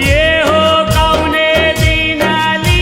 ये हो कौने दीनाली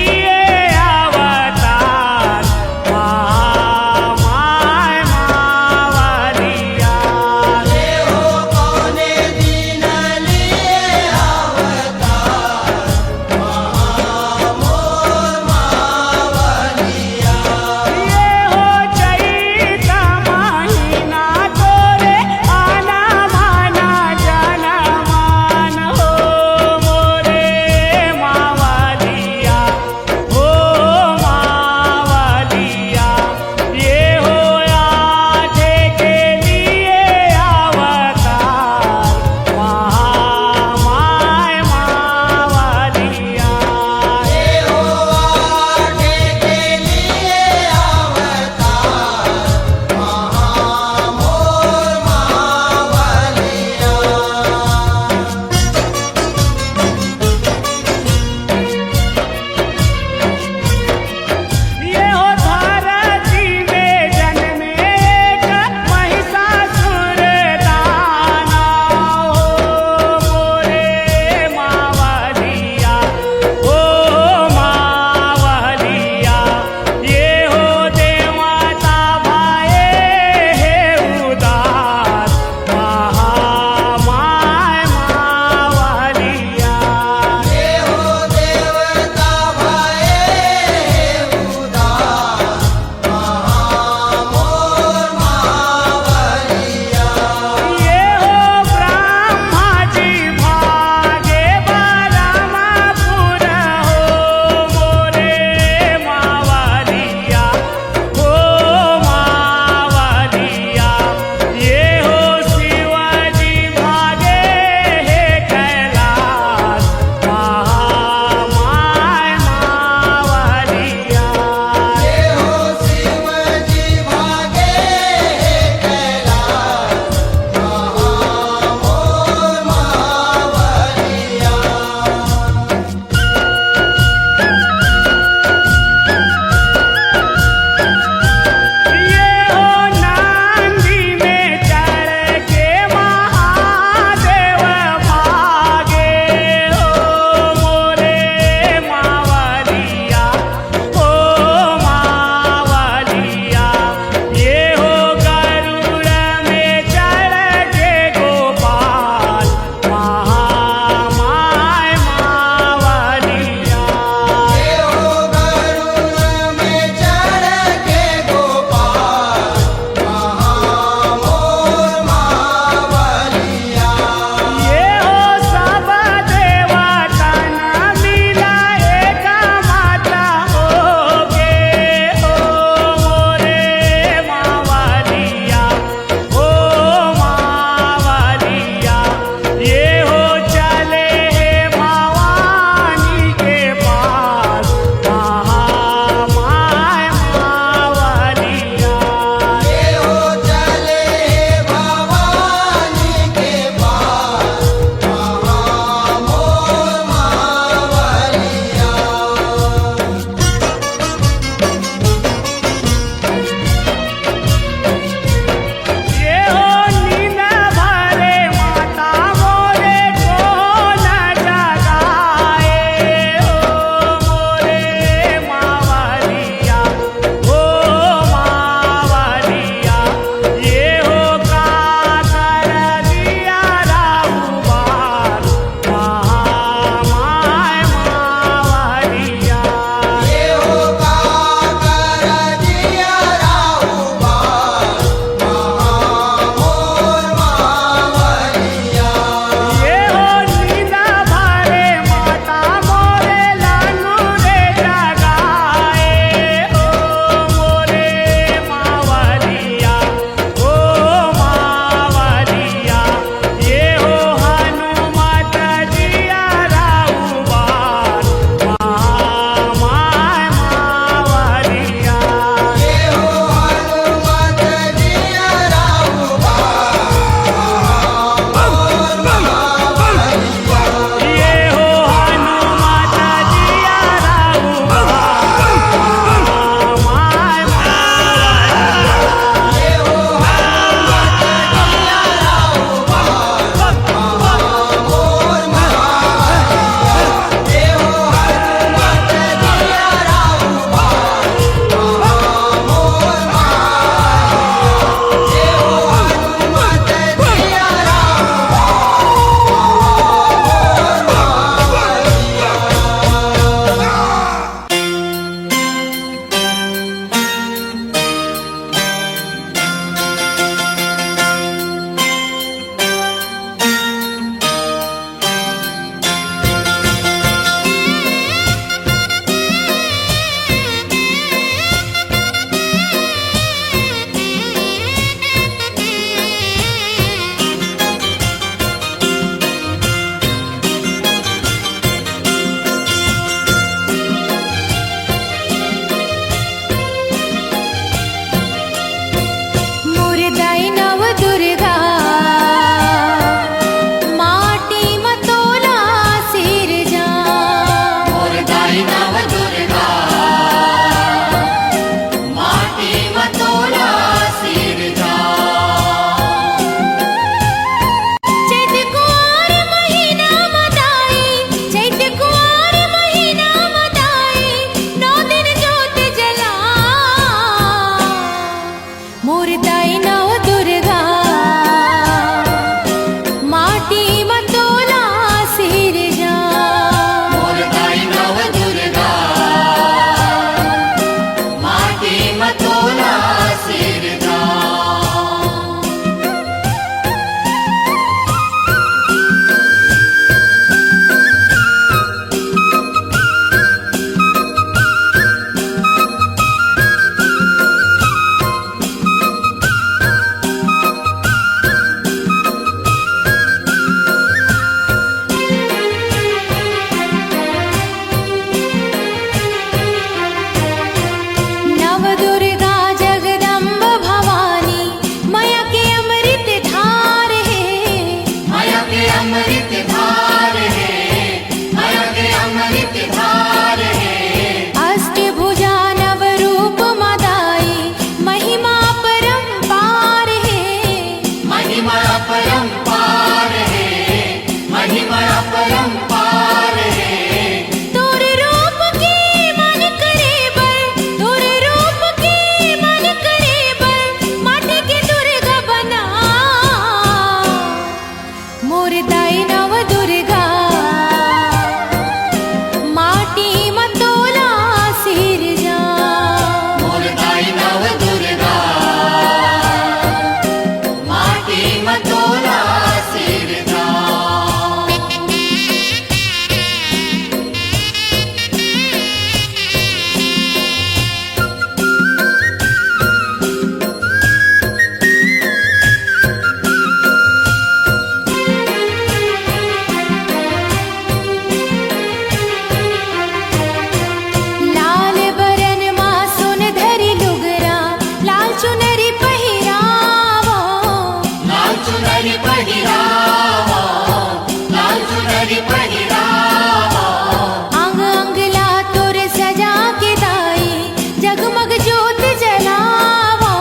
अमृत धार है, अयग अमृत धार है। अष्टभुजा नव रूप मदाई महिमा परंपार है, महिमा परंपार है, महिमा परंपार है। तोर रूप की मन करे बर, तोर रूप की मन करे बर, माटी की दुर्गा बना मोर दाई नव दुर्गा। माटी मतोला सिर जा, मोर दाई नव दुर्गा, माटी मतोला सिर जा। लाल बरन माँ सुन धरी लुगरा, लाल चुनरी पहिरावो, लाल चुनरी पहिरावा, लाल चुनरी पहिरावा। अंग अंग ला तोर सजा के दाई, जगमग ज्योत जलावो,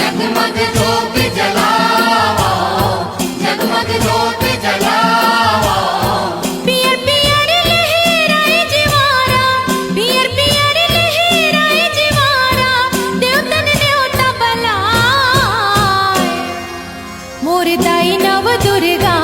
जगमग ज्योत जलावा, जगमग ज्योत जलावा। पियर पियर लहराए जिवारा, पियर पियर लहराए जिवारा, देवतन देवता बलाए मोर दाई नव दुर्गा।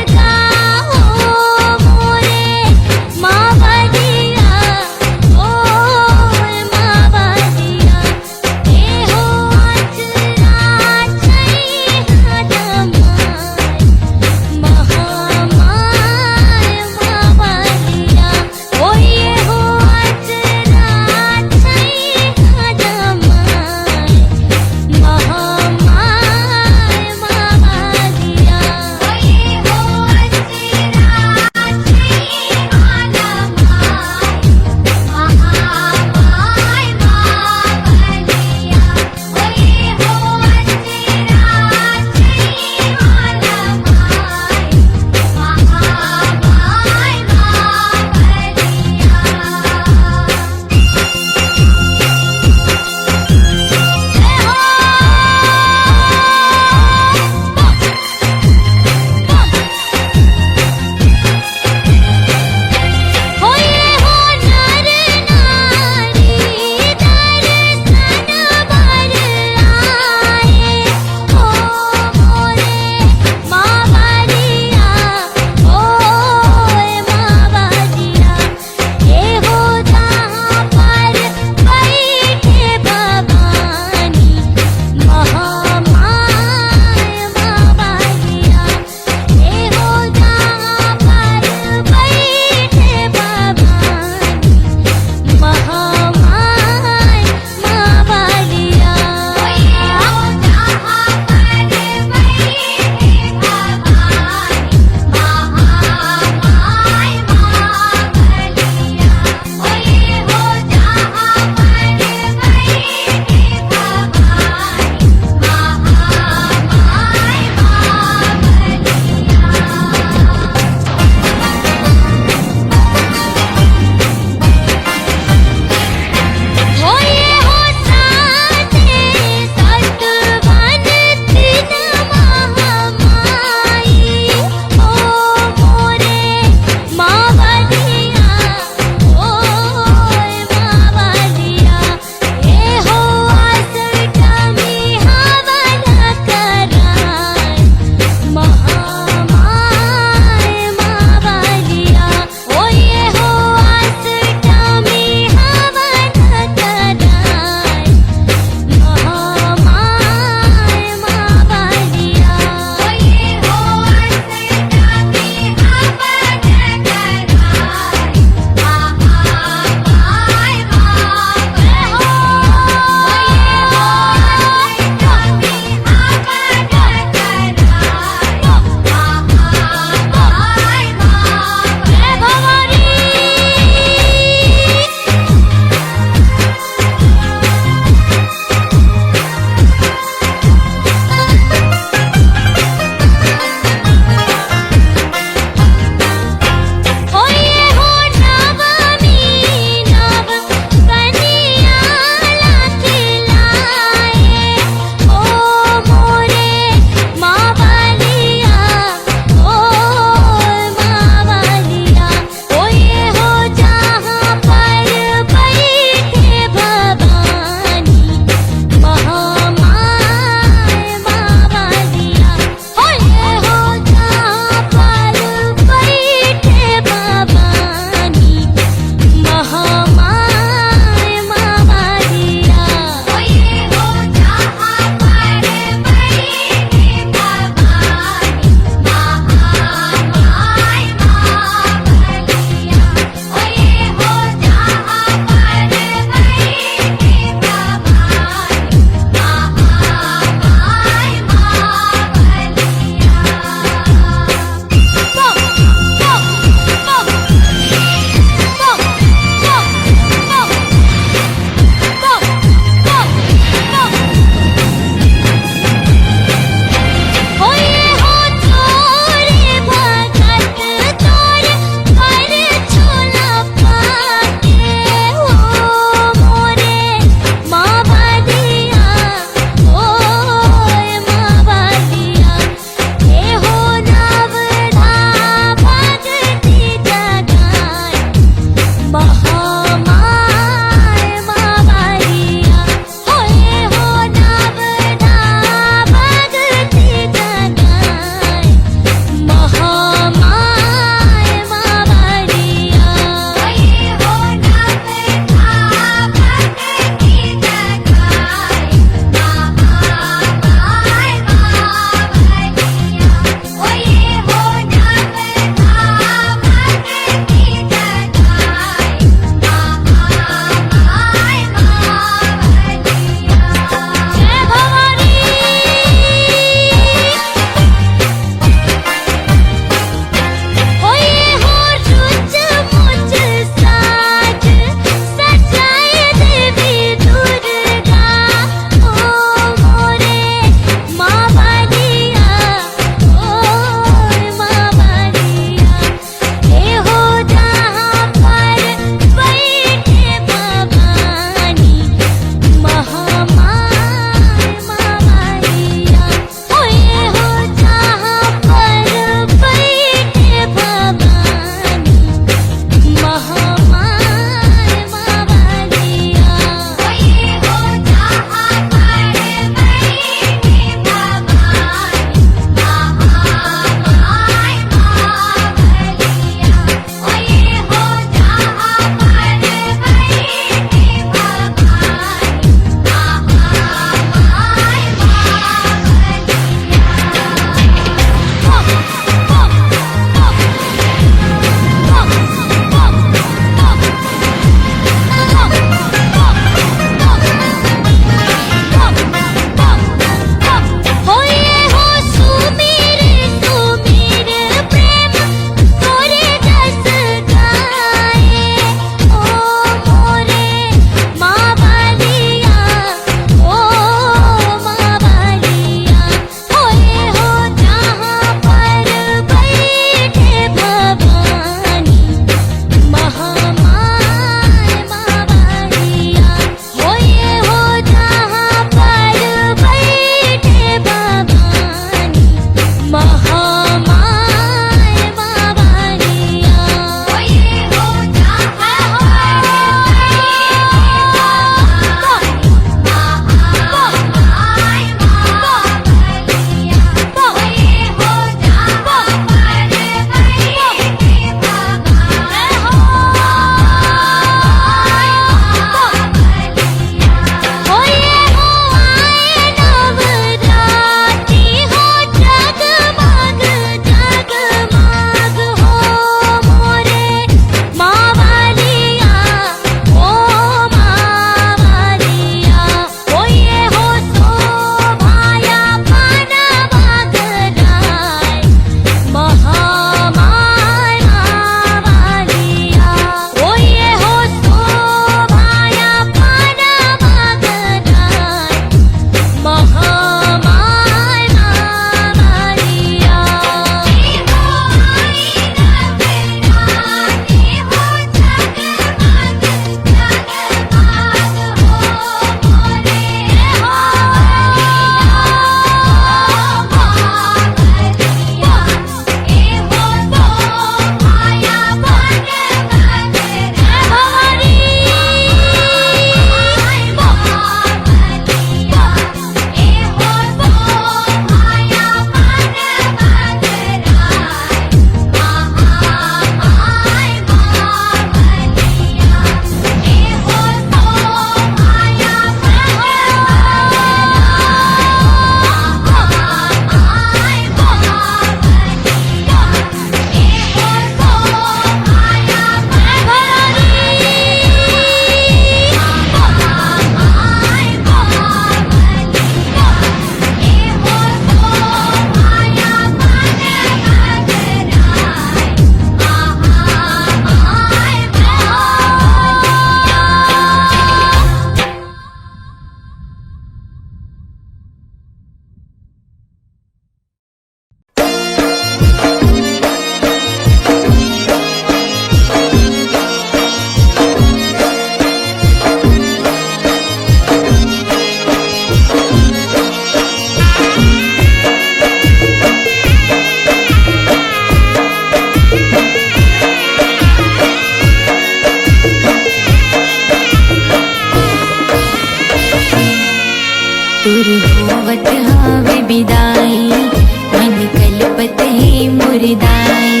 विदाई।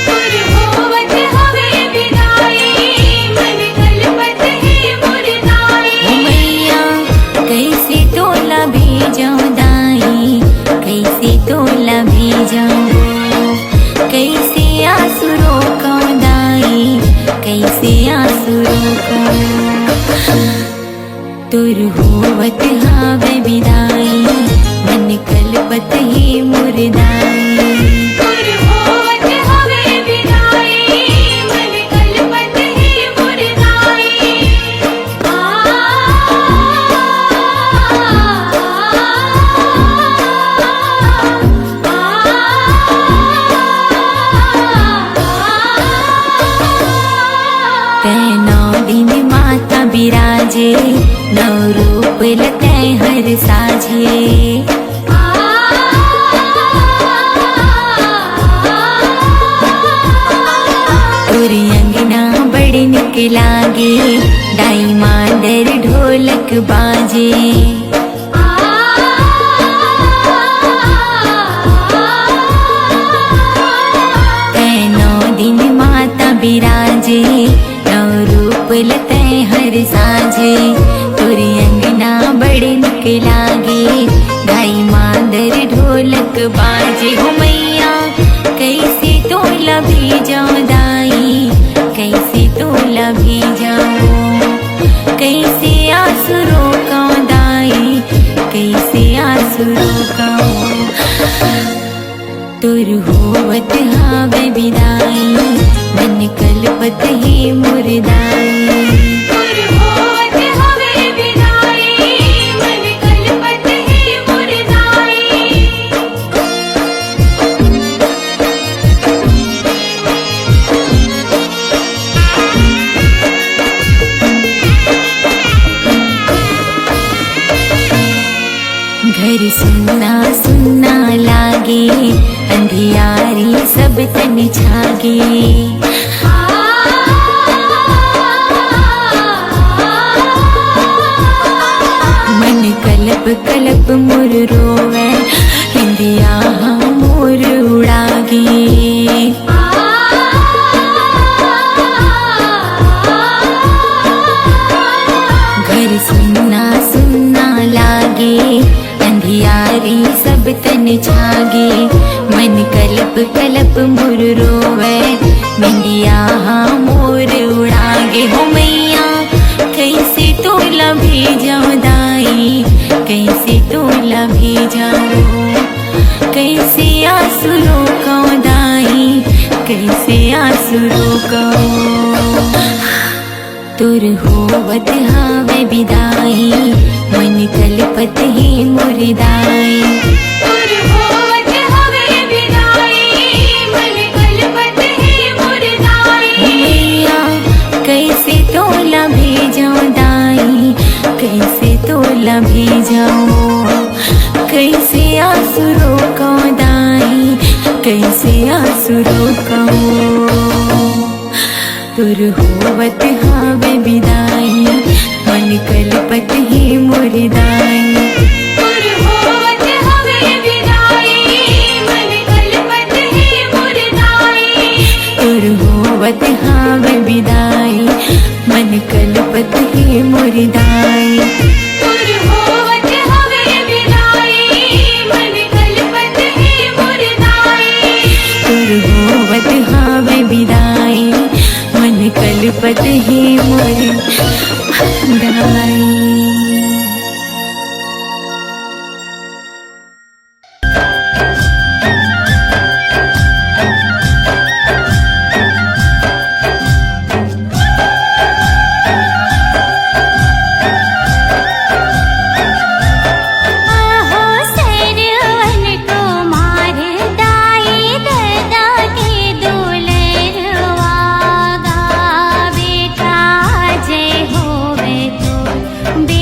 दूर होवत हवे विदाई, मन कलपत है मुरदाई। ओ मैया कैसे तोला भेजाऊं दाई, कैसे तोला भेजाऊं, कैसे आंसू रोकाऊं दाई, कैसे आंसू रोकाऊं। तुर होवत हावे विदाई, मन कलपत ही मुरदाई। दूर होवत हवे विदाई, मन कलपत है मुरदाई। तैनो दिन माता बिराजे, नौ रूप लते हर साझे। तोरी अंगना बड़ी निक लागे, दाई मांदर ढोलक बाजे। तैनो दिन माता बिराजे, नौ रूप लते हर साझे। तोरी अंगना बड़ी निक लागे, दाई मांदर ढोलक बाजे। हो मैया कैसे तोला भेजाऊं दाई, कैसे तोला भेजाऊं, कैसे आंसू रोकाऊं दाई, कैसे आंसू रोकाऊं। तुर होवत हावे विदाई, मन कलपत ही मुरदाई। दूर होवत हवे विदाई, मन कलपत है मुरदाई। घर सुन्ना सुन्ना लागे, अंधियारी सब तन छागे। मन कलप कलप मुर रोवे, हिंदिया मोर उड़ागे। घर सुन्ना सुन्ना लागे, अंधियारी सब तन छागे। मन कलप कलप मुर रोवे, मिंदिया मोर उड़ागे। हो मैया कैसे तोला भेजाऊं दाई, कैसे तोला भेजाऊं, कैसे आंसू रोकाऊं दाई, कैसे आंसू रोकाऊं। तुर होवत हावे विदाई, मन कलपत ही मुरदाई। दूर होवत हवे विदाई, मन कलपत है मुरदाई। मैया कैसे तोला भेजाऊं दाई, कैसे तोला भेजाऊं, कैसे आंसू रोकाऊं दाई, कैसे आंसू रोकाऊं। तुर होवत हावे विदाई, मन कलपत ही मुरदाई। दूर होवत हवे विदाई, मन कलपत है मुरदाई। तुर होवत हावे विदाई, मन कलपत ही मुरदाई। दूर होवत हवे विदाई, मन कलपत है मुरदाई। तुर होवत हावे विदाई, मन कलपत ही मुरदाई। बे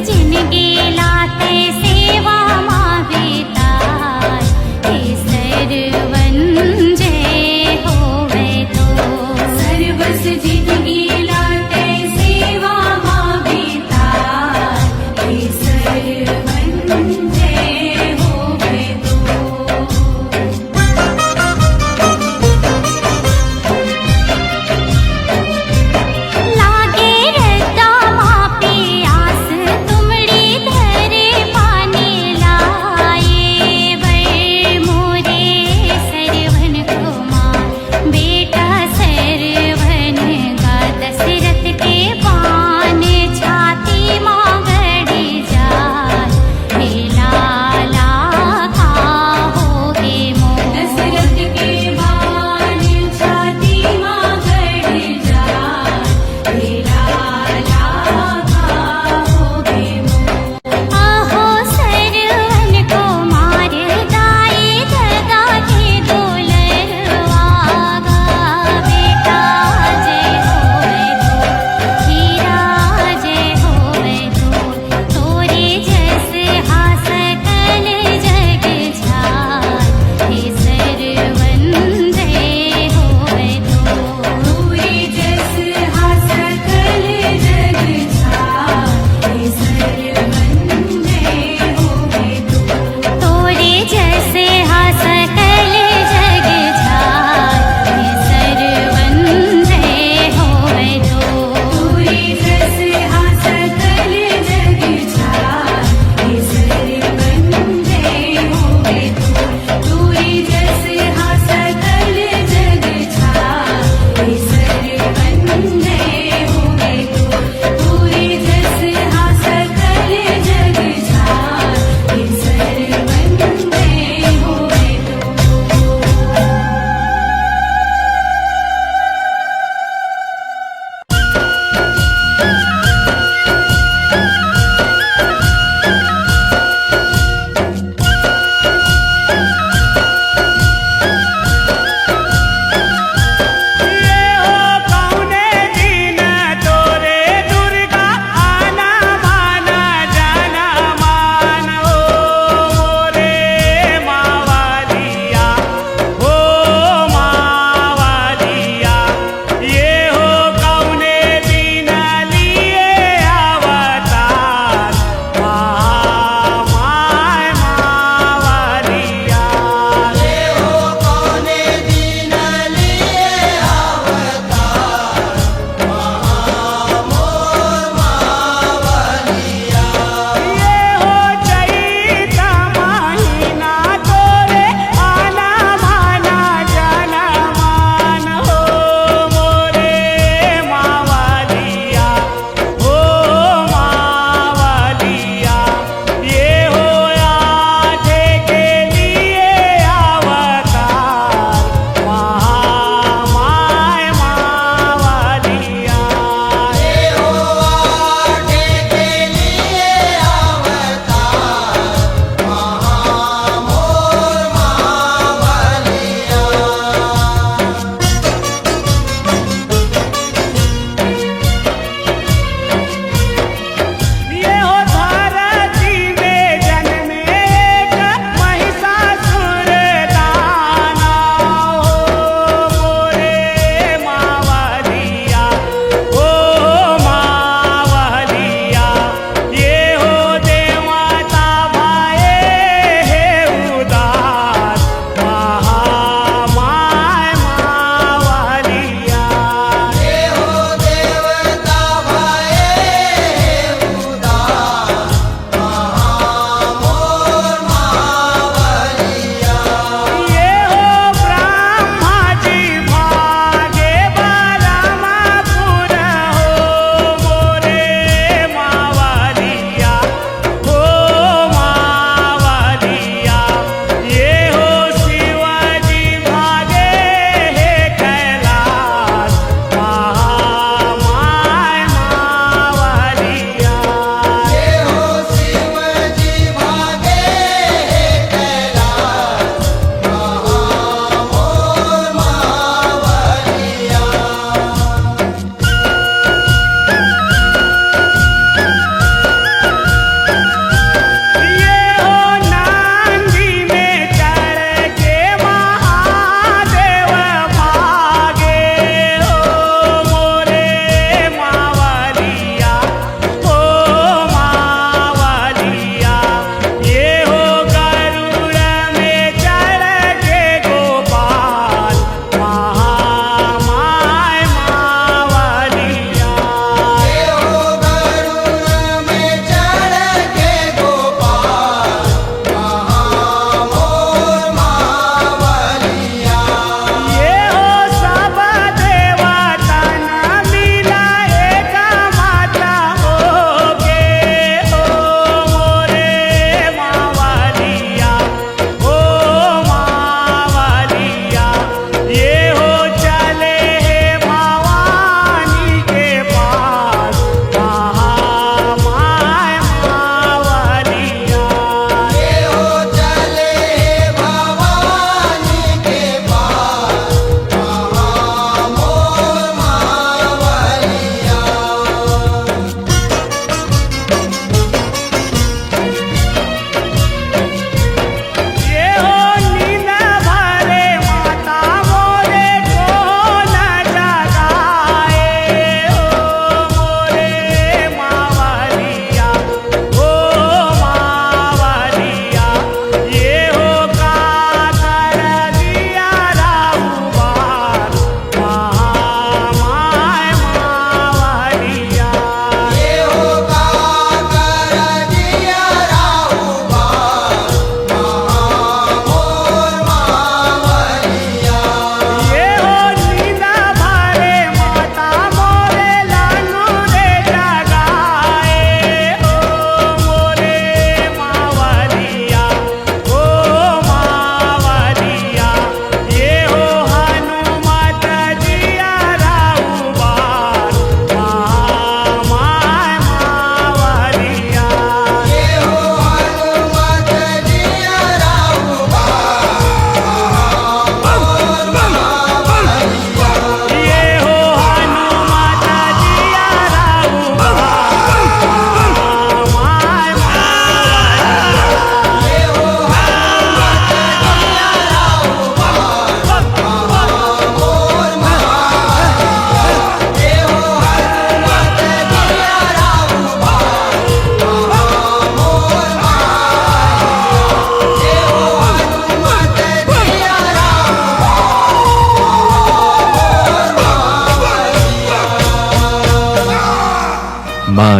जिनगी लाते सेवा माविताय हे सर्वन जय होवे तो सर्वस जिनगी लाते सेवा माविताय हे सर्वन जय होवे तो लागे रद्दा मापी आस तुमड़ी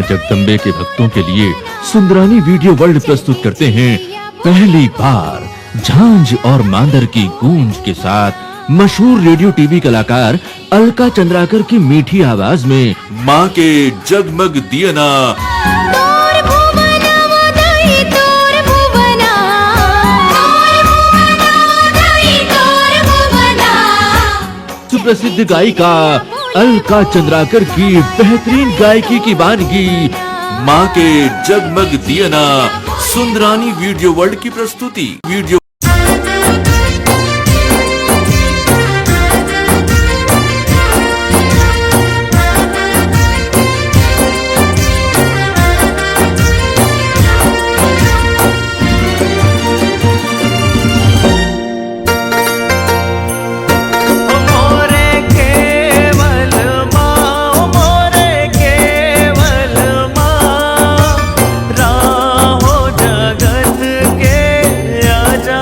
जगदम्बे के भक्तों के लिए सुंदरानी वीडियो वर्ल्ड प्रस्तुत करते हैं पहली बार झांझ और मांदर की गूंज के साथ मशहूर रेडियो टीवी कलाकार अलका चंद्राकर की मीठी आवाज में माँ के जगमग दियना। तोर भुवना वदई तोर भुवना, तोर भुवना। सुप्रसिद्ध गायिका अलका चंद्राकर की बेहतरीन गायकी की वानगी माँ के जगमग दियना सुंदरानी वीडियो वर्ल्ड की प्रस्तुति। वीडियो राहो जगत के आजा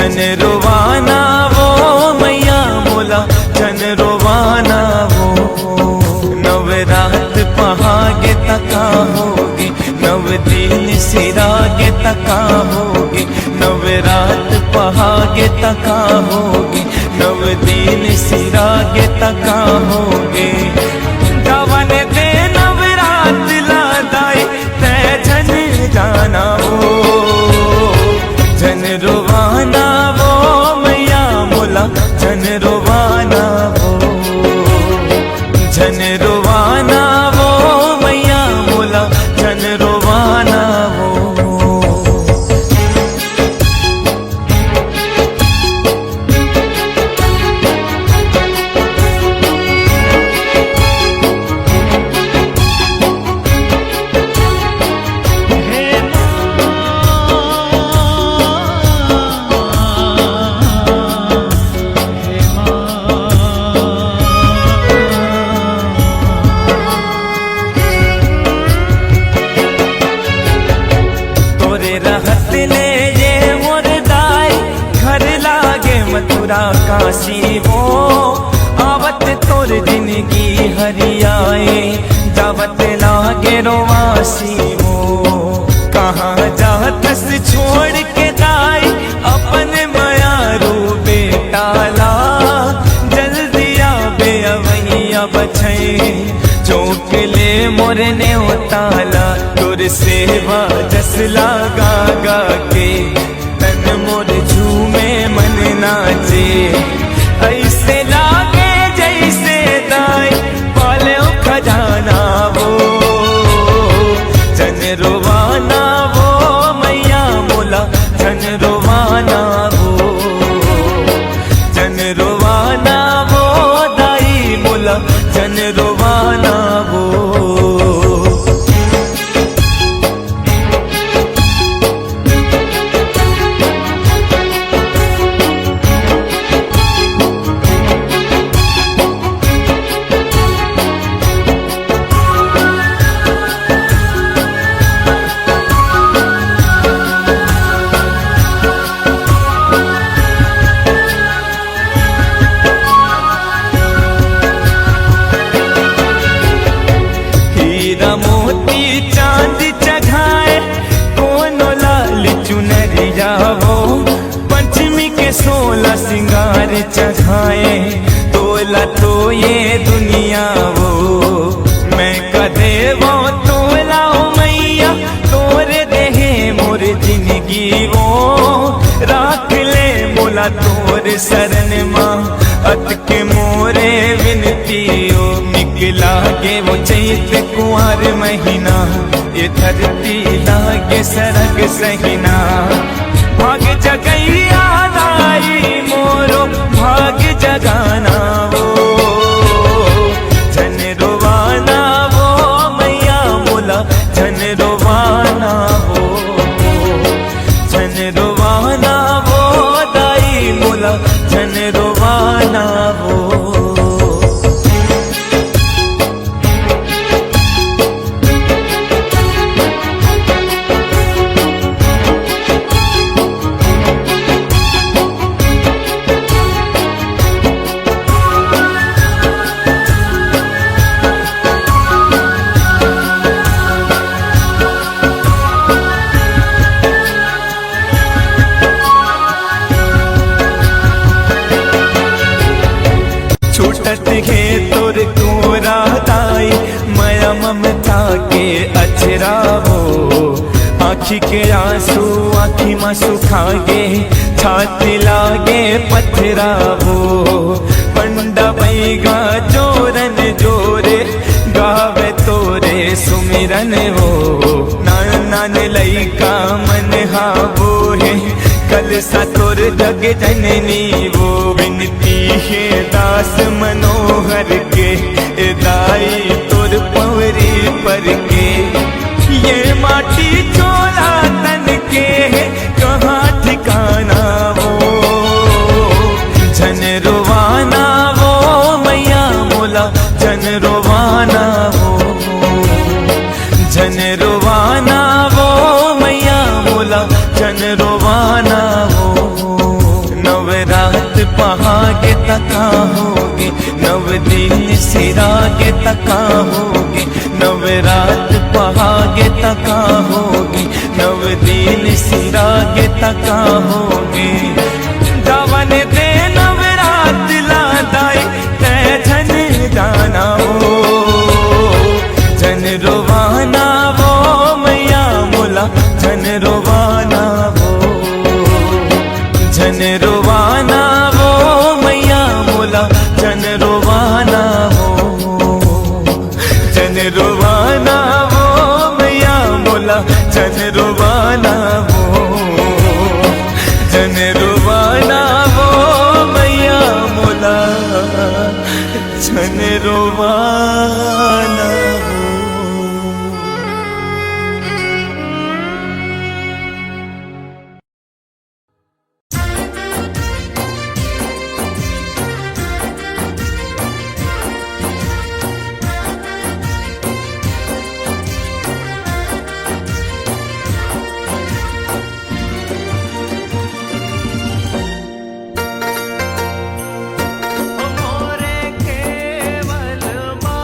जन रोवाना वो मैया मोला जन रोवाना वो। नवरात पहागे तका होगी नव दिन सिरागे तका होगी नवरात पहागे तका होगी नव दिन सिरागे तका होगे। गवन दे नवरात लादाई तै जन जाना वो जन रोवाना वो मैया मोला जन रोवाना वो जन रोवाना वो मैया मोला जन रोवाना वो। रहत ले ये मोर दाई घर लागे मथुरा काशी वो। आवत तोर जिंदगी हरियाए जावत लागे रोवासी वो। कहाँ जातस छोड़ के दाई अपन माया रू बेटाला जल्दी आबे अवैया बछई चौक ले मोर ने उताला। तोर सेवा जस लागा गा के तन मोर झूमे मन नाचे ऐसे लागे जैसे दाई पाले खजाना वो जन रोवाना वो मैया मोला जन रोवाना वो जन रोवाना वो दाई मोला जन रोवाना वो। मोती चांद चढ़ाए कोनो लाल चुनरिया वो। पंचमी के 16 सिंगार चढ़ाए तोला तो ये दुनिया वो। मैं कदे वो तोला मैया तोरे देहे मोर जिंदगी वो। राख ले मोला तोर शरण माँ अत के मोरे विनती ओ। लागे वो चैत कुंवर महीना ये धरती लागे सरग सहीना। भाग जगैया लाई मोरो भाग जगाना वो जन रोवाना वो मैया मोला जन रोवाना वो जन रोवाना वो दाई मोला जन रोवाना वो। छूटत घे तोर कोरा दाई माया ममता के अचरावो। आँखी के आंसू आँखी में सुखागे छाती लागे पथरावो। पंडा बैगा जोरन जोरे गावे तोरे सुमिरन वो। नान नान लइका मन हावो है कल सा तोर जग जननी वो। विनती है दास मनोहर के दाई तोर पवरी पर के। ये माटी चोला तन के कहाँ ठिकाना वो जन रोवाना वो मैया मोला जन रोवाना वो जन रोवाना वो मैया मोला जन रोवाना वो। तका होगे, नव दिन सिरागे तका होगे, नव रात पहागे तका होगे, नव दिन सिरागे तका होगे। जवन दे नव रात लादाई तै झन जाना हो, जन रोवाना वो मैया मोला जन रोवाना वो, जन रोवाना वो मैया मोला जन रोवाना वो, जन रोवाना वो मैया मोला जन रोवाना वो, जन रोवाना वो मैया मोला जन रोवाना वो। मोरे केवल मा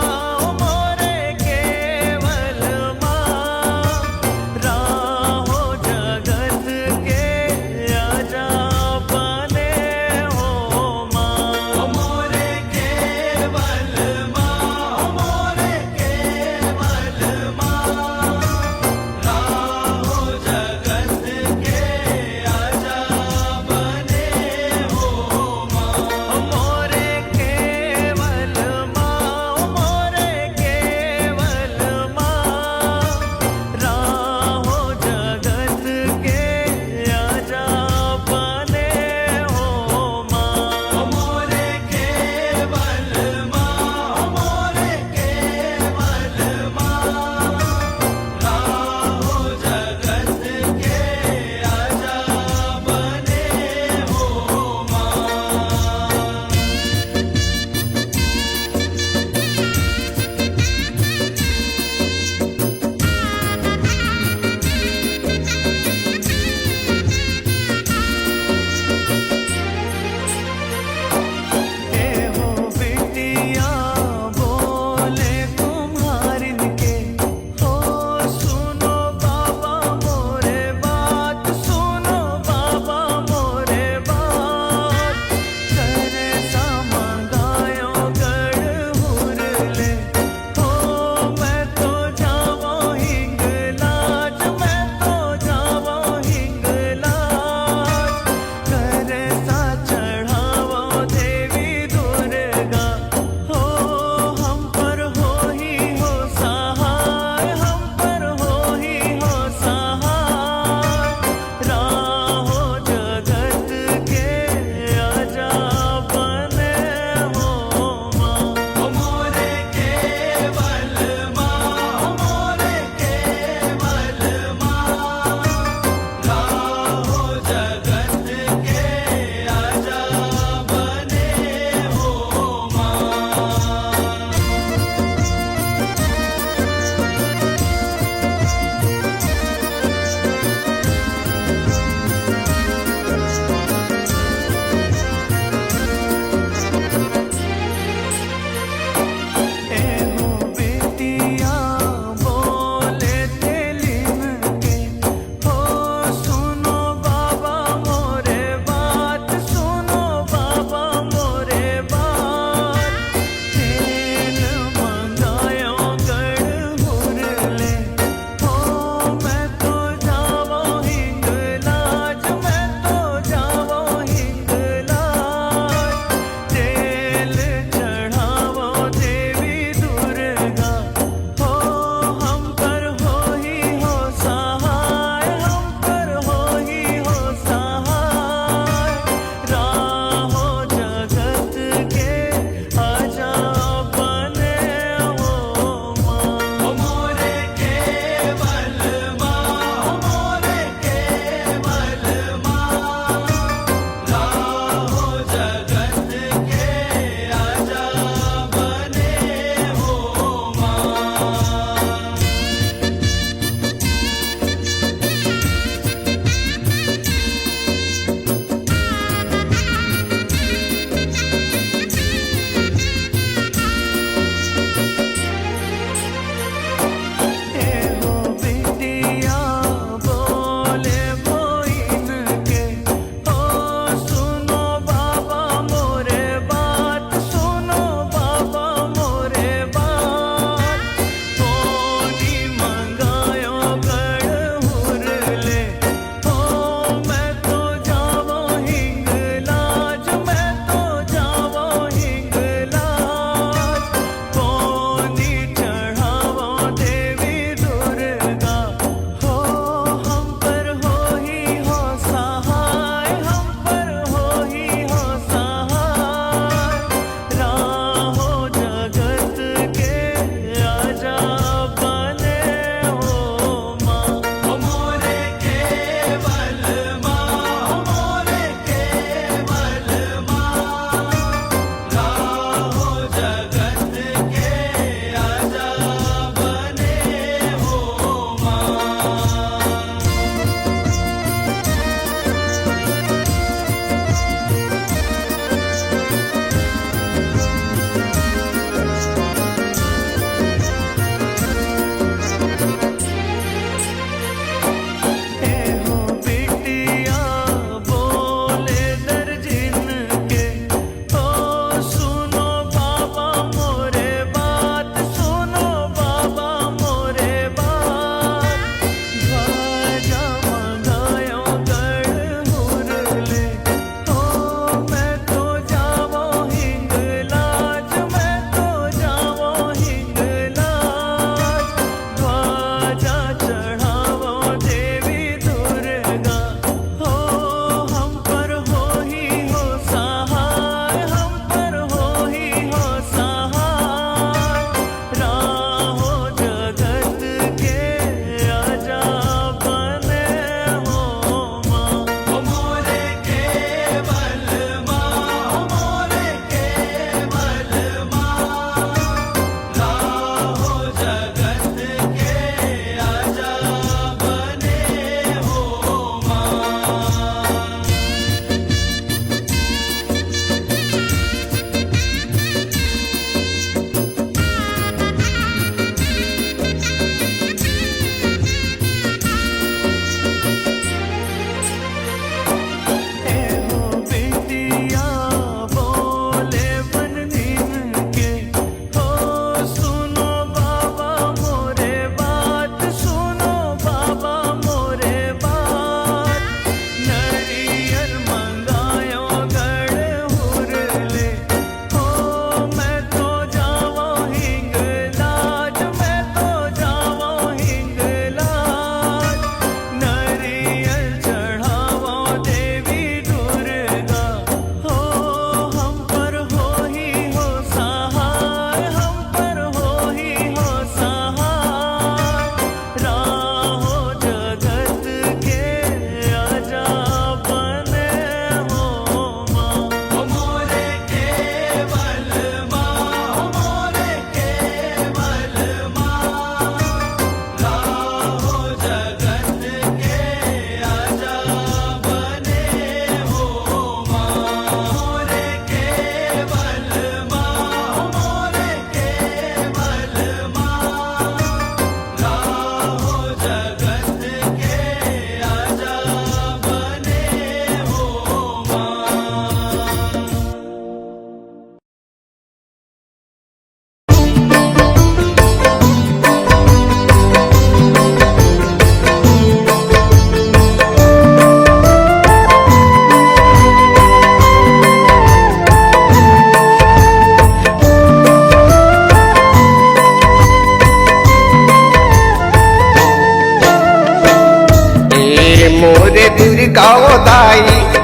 दुर्गा दाई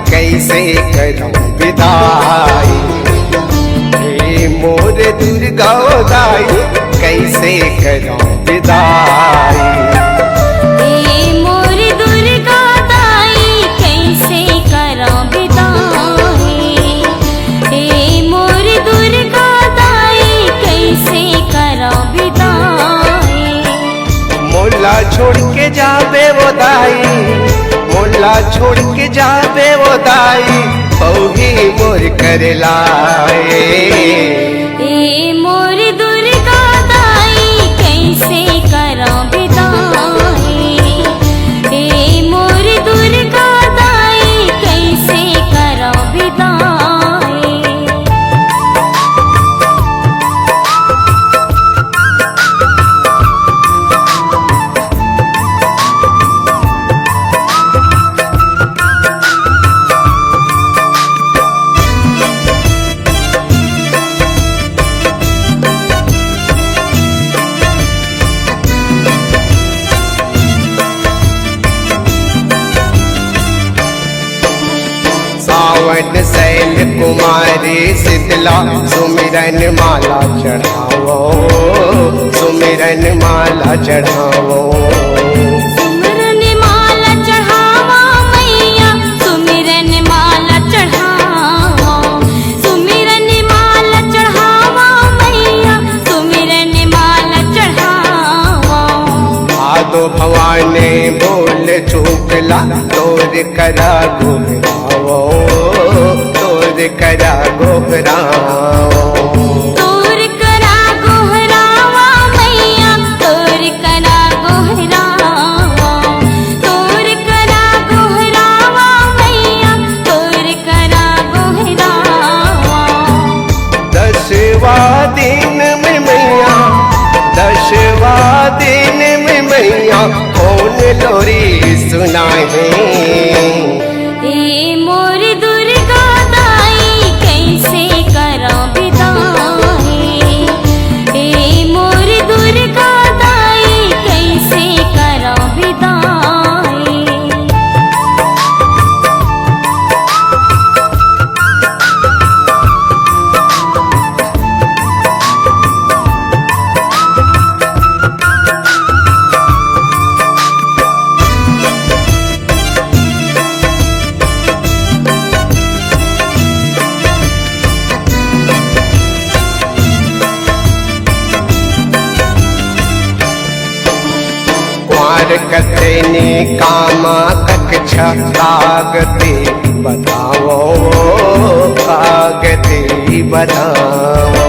कैसे करूं विदाई। हे मोर दुर्गा दाई कैसे करूं विदाई। हे मोर दुर्गा दाई कैसे करूं विदाई। हे मोर दुर्गा दाई कैसे करूं विदाई। मोला छोड़ के जाबे वो दाई, मोला छोड़ के जाबे वो दाई, बहुही मोर कर लाए। हे मोर दुर्गा दाई कैसे करूं विदाई। हे मोर दुर्गा दाई कैसे करूं विदाई। सावन सैल कुमारी शीतला सुमिरन माला चढ़ावो, सुमिरन माला चढ़ावो। सुमिरन माला चढ़ावा मैया, सुमिरन माला चढ़ावा। सुमिरन माला चढ़ावा मैया, सुमिरन माला चढ़ावा। आदो भवानी बोल चूकला तोर करा घुमरावो, तोर करा घुमरावो। तोर करा गोहरावा मैया, तोर करा गोहरावा। तोर करा गोहरावा मैया, तोर करा गोहरावा। दसवा दिन में मैया, दसवा दिन में मैया कौन लोरी सुनाए। हे मोर दुर्गा दाई कैसे करूं विदाई। हे मोर दुर्गा दाई कैसे करूं विदाई। कुंवर कतनी कामा कक्षा कागती बताओ, कागती बताओ।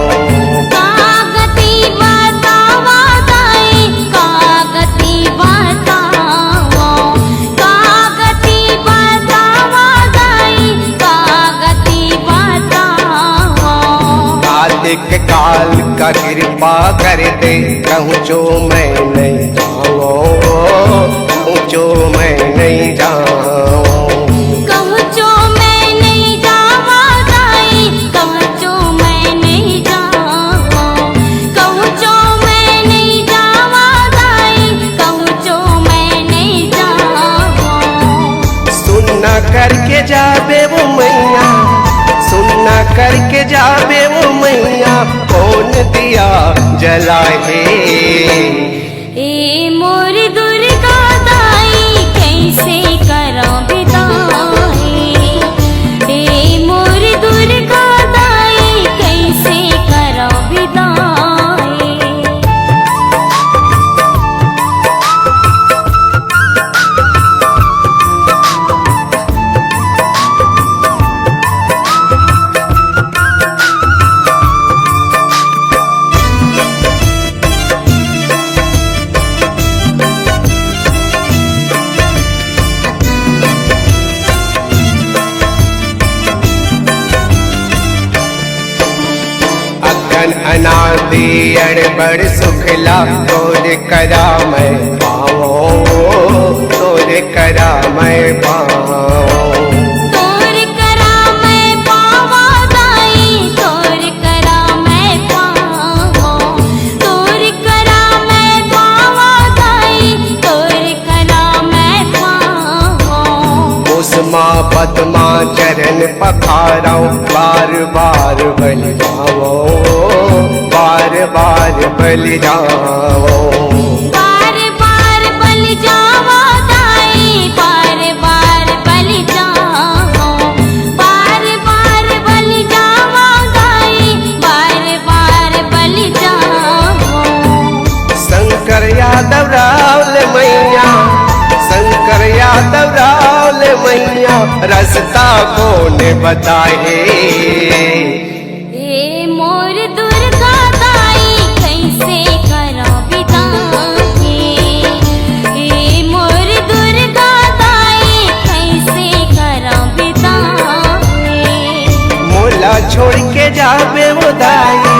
कागती बतावा दाई, कागती बतावा। कागती बतावा दाई, कागती बतावा। कार्तिक काल का कृपा कर दे, कहूँ जो मैं नहीं जाऊँ, कहूँ जो मैं नहीं जाऊँ। कहूँ जो मैं नहीं जावा दाई, कहूँ जो मैं नहीं जावा। कहूँ जो मैं नहीं जावा दाई, कहूँ जो मैं नहीं जावा। सुनना करके जाबे वो मैया, सुनना करके जाबे वो मैया कौन दिया जलाए। हे मोर दुर्गा दाई कैसे करूं विदाई। हे मोर दुर्गा दाई कैसे करूं विदाई। अगन अनादि अड़बड़ सुखला तोर करा मैं पाओ, तोर करा मैं पाओ। तोर करा मैं पावा दाई, तोर करा मैं पावा। तोर करा मैं पावा दाई, तोर करा मैं पावा। पखाराओ बार बार बल जाओ, बार बार बल जाओ। बार बार बल जावा दाई, बार बार बल जाओ, बार बार बल जावा दाई, बार बार बल जाओ। शंकर यादव रावल मैया, शंकर यादव रावल मैया, रास्ता कौन बताए। ए मोर दुर्गा दाई कैसे करा बिदाई, ए मोर दुर्गा दाई कैसे करा बिदाई। मोला छोड़ के जाबे उदाई,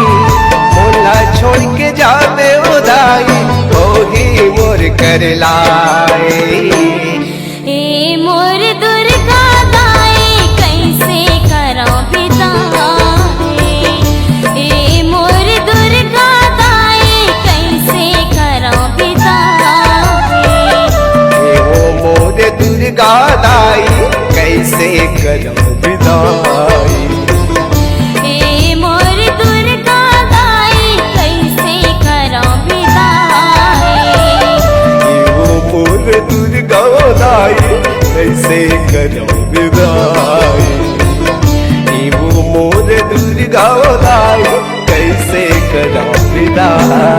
मोला छोड़ के जाबे उदाई, ओही मोर कर लाए। ए मोर दुर्गा दाई कैसे करा बिदाई, ए मोर दुर्गा दाई कैसे करा बिदाई। ओ मोर दुर्गा दाई कैसे करो विदाई। ए मोर दुर्गा दाई कैसे करा बिदाई। ओ मोर दुर्गा दाई कैसे करो विदाई। ओ मोर दुर्गा दाई कैसे करो विदाई।